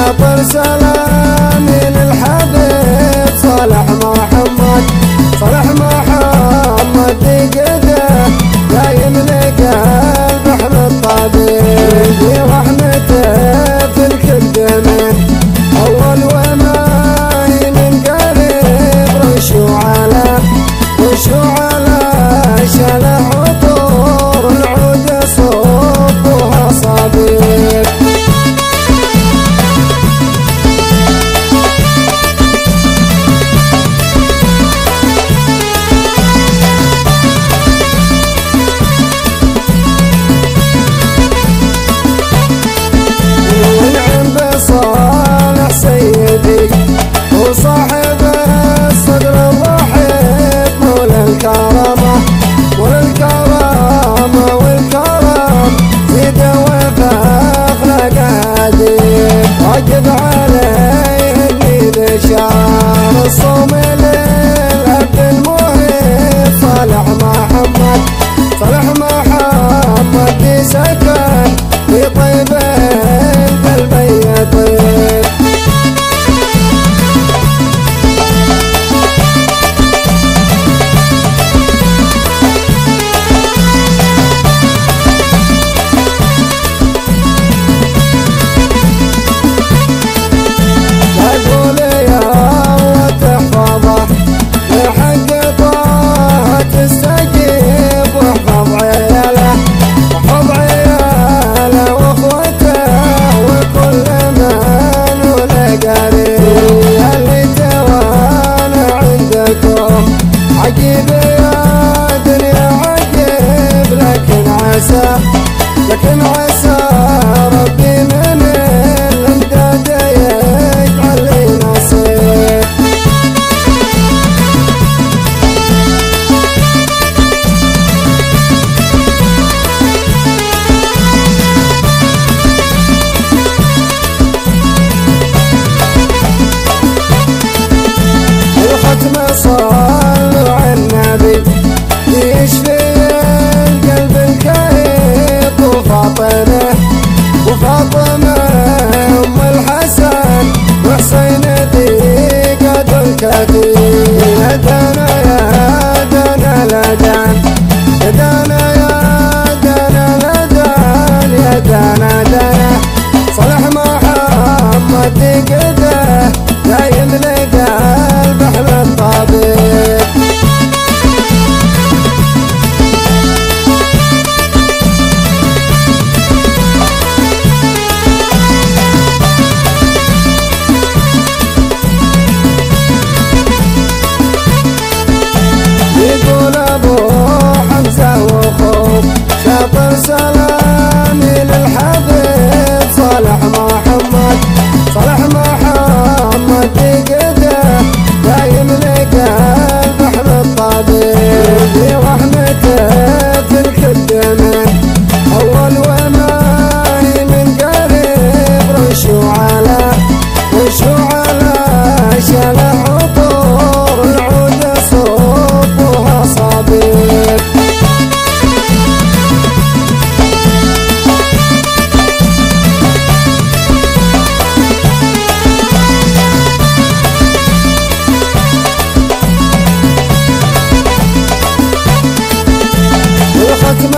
شاطر سلامي للحبيب صالح محمد. صالح محمد دقده دايم لقلب احمد طبيب، برحمته في الكل من اول وما من قريب. رشوا على شلح عطور العود صبوها صبيب. صالح سيدي وصاحب الصدر الرحيب، مولى الكرامة والكرم زيد وفاخلق عديد. واجب عليه اني بشار الصوم للعبد المهيب. صالح محمد سكن في طيب القلب يطيب. اقول يا الله تحفظه لحق طه تستجيب، واحفظ عياله واخوته وكل من ولقريب. اللي توانا عندكم عجيب يا دنيا عجيب، لكن عسى ربي من الامداد يجعل لي نصيب. صلوا على النبي يشفي القلب الكئيب. وفاطمة أم الحسن وحسين ثقة الكثير. يدانا يا دانا لدان، يدانا يا دانا لدان، يا دانا دانا. صالح محمد دقده دايم لقلب احمد طبيب. يقول ابو حمزه واخوه شاطر سلامي للحبيب. صالح محمد دقده دايم لقلب احمد طبيب، برحمته في الكل من اول وما من قريب. رشوا على شلح عطور العود صبوها صبيب. ختم